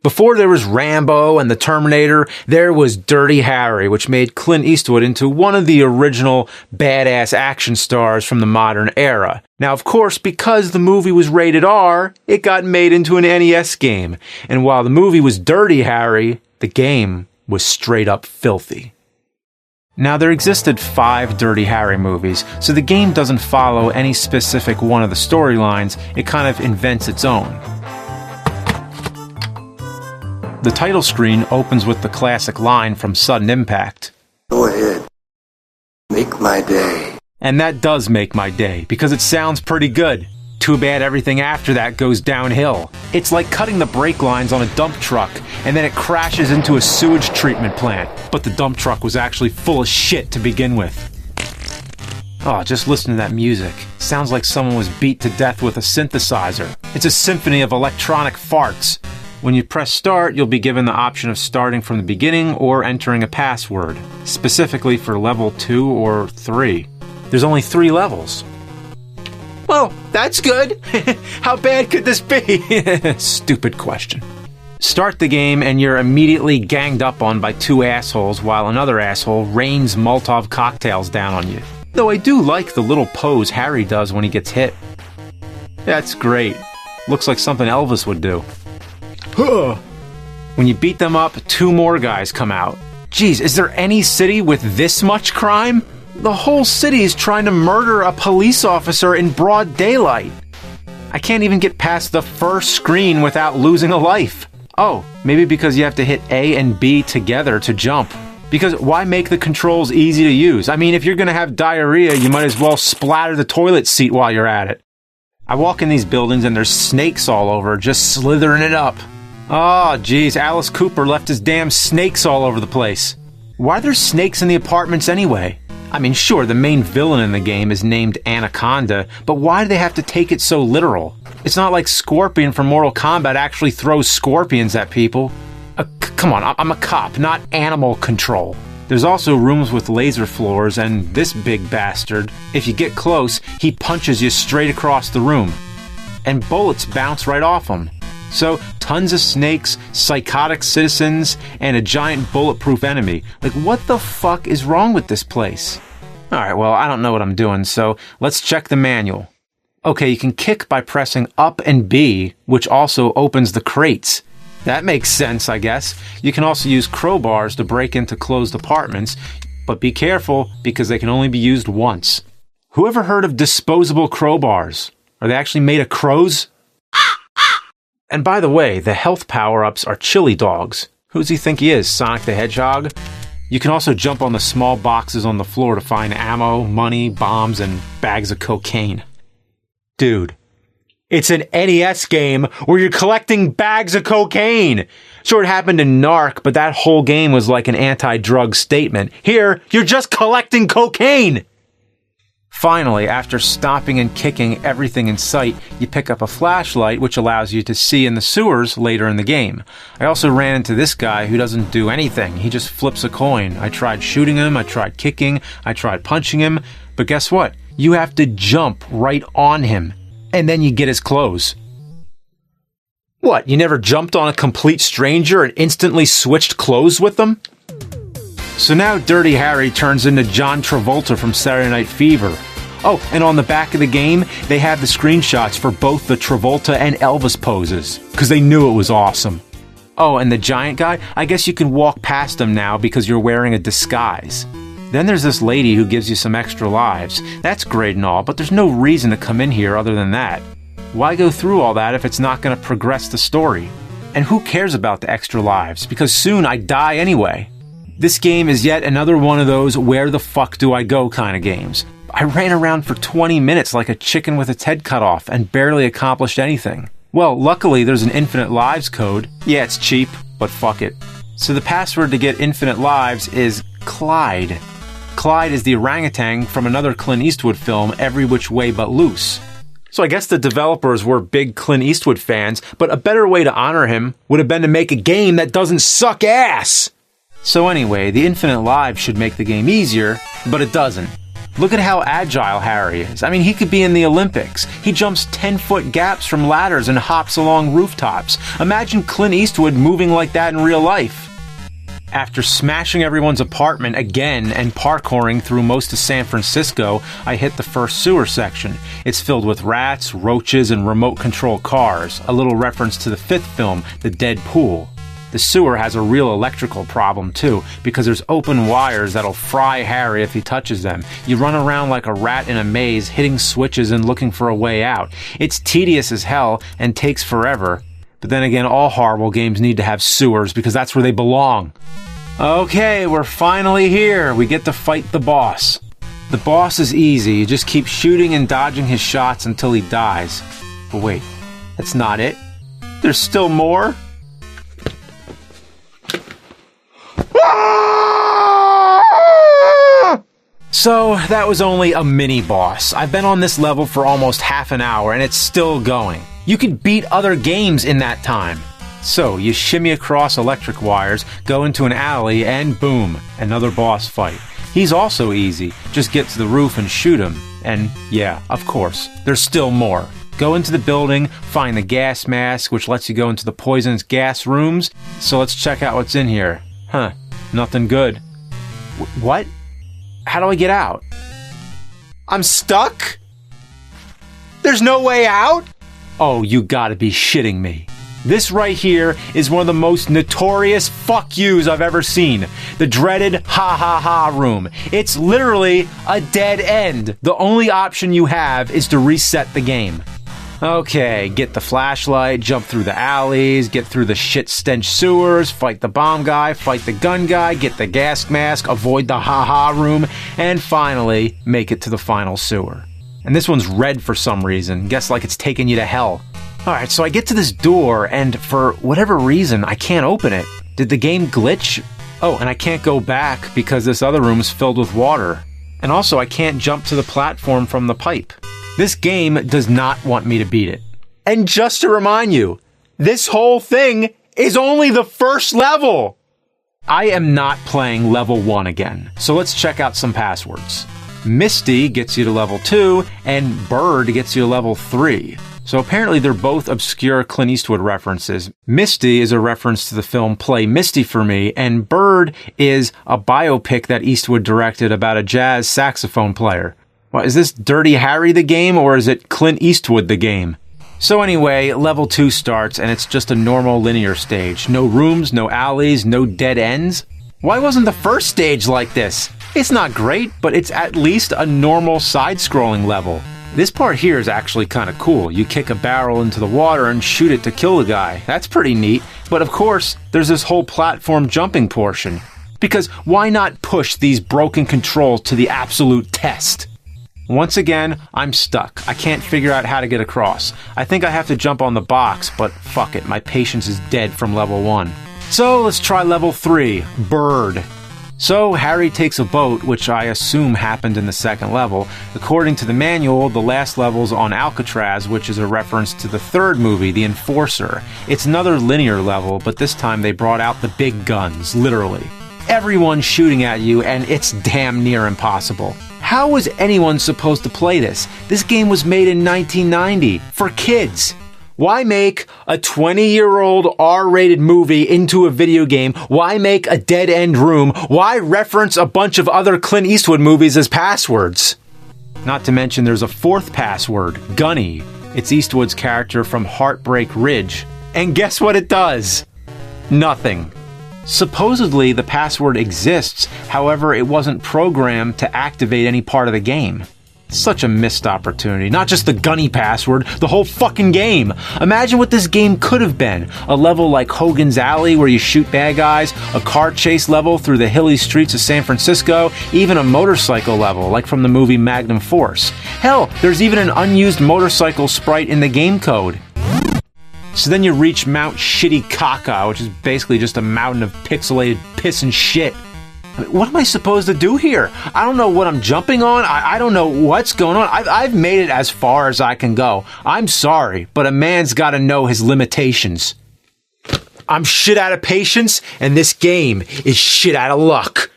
Before there was Rambo and the Terminator, there was Dirty Harry, which made Clint Eastwood into one of the original badass action stars from the modern era. Now, of course, because the movie was rated R, it got made into an NES game. And while the movie was Dirty Harry, the game was straight up filthy. Now, there existed 5 Dirty Harry movies, so the game doesn't follow any specific one of the storylines, it kind of invents its own. The title screen opens with the classic line from Sudden Impact. Go ahead. Make my day. And that does make my day, because it sounds pretty good. Too bad everything after that goes downhill. It's like cutting the brake lines on a dump truck, and then it crashes into a sewage treatment plant. But the dump truck was actually full of shit to begin with. Oh, just listen to that music. Sounds like someone was beat to death with a synthesizer. It's a symphony of electronic farts. When you press start, you'll be given the option of starting from the beginning or entering a password, specifically for level 2 or 3. There's only 3 levels. Well, that's good. How bad could this be? Stupid question. Start the game and you're immediately ganged up on by 2 assholes while another asshole rains Molotov cocktails down on you. Though I do like the little pose Harry does when he gets hit. That's great. Looks like something Elvis would do. When you beat them up, 2 more guys come out. Geez, is there any city with this much crime? The whole city is trying to murder a police officer in broad daylight. I can't even get past the first screen without losing a life. Oh, maybe because you have to hit A and B together to jump. Because why make the controls easy to use? I mean, if you're gonna have diarrhea, you might as well splatter the toilet seat while you're at it. I walk in these buildings and there's snakes all over, just slithering it up. Oh, geez, Alice Cooper left his damn snakes all over the place. Why are there snakes in the apartments anyway? I mean, sure, the main villain in the game is named Anaconda, but why do they have to take it so literal? It's not like Scorpion from Mortal Kombat actually throws scorpions at people. Come on, I'm a cop, not animal control. There's also rooms with laser floors, and this big bastard, if you get close, he punches you straight across the room. And bullets bounce right off him. So, tons of snakes, psychotic citizens, and a giant bulletproof enemy. Like, what the fuck is wrong with this place? Alright, well, I don't know what I'm doing, so let's check the manual. Okay, you can kick by pressing up and B, which also opens the crates. That makes sense, I guess. You can also use crowbars to break into closed apartments, but be careful, because they can only be used once. Who ever heard of disposable crowbars? Are they actually made of crows? And by the way, the health power-ups are chili dogs. Who does he think he is, Sonic the Hedgehog? You can also jump on the small boxes on the floor to find ammo, money, bombs, and bags of cocaine. Dude, it's an NES game where you're collecting bags of cocaine! Sure, it happened in Narc, but that whole game was like an anti-drug statement. Here, you're just collecting cocaine! Finally, after stopping and kicking everything in sight, you pick up a flashlight which allows you to see in the sewers later in the game. I also ran into this guy who doesn't do anything. He just flips a coin. I tried shooting him, I tried kicking, I tried punching him, but guess what? You have to jump right on him, and then you get his clothes. What, you never jumped on a complete stranger and instantly switched clothes with them? So now Dirty Harry turns into John Travolta from Saturday Night Fever. Oh, and on the back of the game, they have the screenshots for both the Travolta and Elvis poses, because they knew it was awesome. Oh, and the giant guy? I guess you can walk past him now because you're wearing a disguise. Then there's this lady who gives you some extra lives. That's great and all, but there's no reason to come in here other than that. Why go through all that if it's not going to progress the story? And who cares about the extra lives, because soon I die anyway. This game is yet another one of those where the fuck do I go kind of games. I ran around for 20 minutes like a chicken with its head cut off and barely accomplished anything. Well, luckily there's an infinite lives code. Yeah, it's cheap, but fuck it. So the password to get infinite lives is Clyde. Clyde is the orangutan from another Clint Eastwood film, Every Which Way But Loose. So I guess the developers were big Clint Eastwood fans, but a better way to honor him would have been to make a game that doesn't suck ass! So anyway, the infinite lives should make the game easier, but it doesn't. Look at how agile Harry is. I mean, he could be in the Olympics. He jumps 10-foot gaps from ladders and hops along rooftops. Imagine Clint Eastwood moving like that in real life. After smashing everyone's apartment again and parkouring through most of San Francisco, I hit the first sewer section. It's filled with rats, roaches, and remote-control cars, a little reference to the fifth film, The Dead Pool. The sewer has a real electrical problem, too, because there's open wires that'll fry Harry if he touches them. You run around like a rat in a maze, hitting switches and looking for a way out. It's tedious as hell and takes forever. But then again, all horrible games need to have sewers because that's where they belong. Okay, we're finally here. We get to fight the boss. The boss is easy. You just keep shooting and dodging his shots until he dies. But wait, that's not it. There's still more. So, that was only a mini-boss. I've been on this level for almost half an hour and it's still going. You could beat other games in that time. So, you shimmy across electric wires, go into an alley, and boom, another boss fight. He's also easy. Just get to the roof and shoot him. And yeah, of course, there's still more. Go into the building, find the gas mask, which lets you go into the poisonous gas rooms. So let's check out what's in here. Huh, nothing good. What? How do I get out? I'm stuck? There's no way out? Oh, you gotta be shitting me. This right here is one of the most notorious fuck yous I've ever seen. The dreaded ha ha ha room. It's literally a dead end. The only option you have is to reset the game. Okay, get the flashlight, jump through the alleys, get through the shit-stench sewers, fight the bomb guy, fight the gun guy, get the gas mask, avoid the ha-ha room, and finally, make it to the final sewer. And this one's red for some reason. Guess like it's taking you to hell. Alright, so I get to this door, and for whatever reason, I can't open it. Did the game glitch? Oh, and I can't go back because this other room is filled with water. And also, I can't jump to the platform from the pipe. This game does not want me to beat it. And just to remind you, this whole thing is only the first level! I am not playing level 1 again, so let's check out some passwords. Misty gets you to level 2, and Bird gets you to level 3. So apparently they're both obscure Clint Eastwood references. Misty is a reference to the film Play Misty for Me, and Bird is a biopic that Eastwood directed about a jazz saxophone player. What, is this Dirty Harry the game, or is it Clint Eastwood the game? So anyway, level 2 starts, and it's just a normal linear stage. No rooms, no alleys, no dead ends. Why wasn't the first stage like this? It's not great, but it's at least a normal side-scrolling level. This part here is actually kind of cool. You kick a barrel into the water and shoot it to kill the guy. That's pretty neat. But of course, there's this whole platform jumping portion. Because why not push these broken controls to the absolute test? Once again, I'm stuck. I can't figure out how to get across. I think I have to jump on the box, but fuck it, my patience is dead from level 1. So let's try level 3, Bird. So Harry takes a boat, which I assume happened in the second level. According to the manual, the last level's on Alcatraz, which is a reference to the third movie, The Enforcer. It's another linear level, but this time they brought out the big guns, literally. Everyone's shooting at you, and it's damn near impossible. How was anyone supposed to play this? This game was made in 1990, for kids. Why make a 20-year-old R-rated movie into a video game? Why make a dead-end room? Why reference a bunch of other Clint Eastwood movies as passwords? Not to mention there's a fourth password, Gunny. It's Eastwood's character from Heartbreak Ridge. And guess what it does? Nothing. Supposedly, the password exists, however, it wasn't programmed to activate any part of the game. Such a missed opportunity. Not just the Gunny password, the whole fucking game. Imagine what this game could have been. A level like Hogan's Alley where you shoot bad guys, a car chase level through the hilly streets of San Francisco, even a motorcycle level like from the movie Magnum Force. Hell, there's even an unused motorcycle sprite in the game code. So then you reach Mount Shitty Caca, which is basically just a mountain of pixelated piss and shit. I mean, what am I supposed to do here? I don't know what I'm jumping on. I don't know what's going on. I've made it as far as I can go. I'm sorry, but a man's got to know his limitations. I'm shit out of patience, and this game is shit out of luck.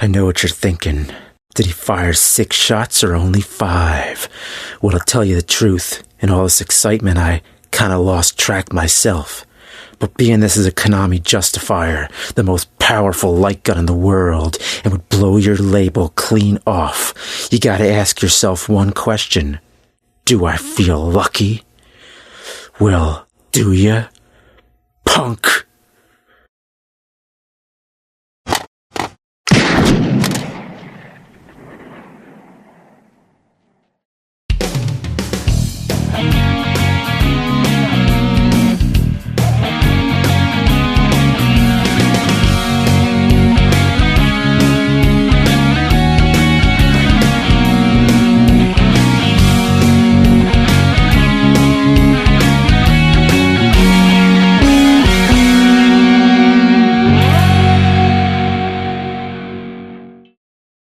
I know what you're thinking. Did he fire 6 shots or only 5? Well, to tell you the truth, in all this excitement, I kinda lost track myself. But being this is a Konami Justifier, the most powerful light gun in the world, and would blow your label clean off, you gotta ask yourself one question. Do I feel lucky? Well, do ya? Punk!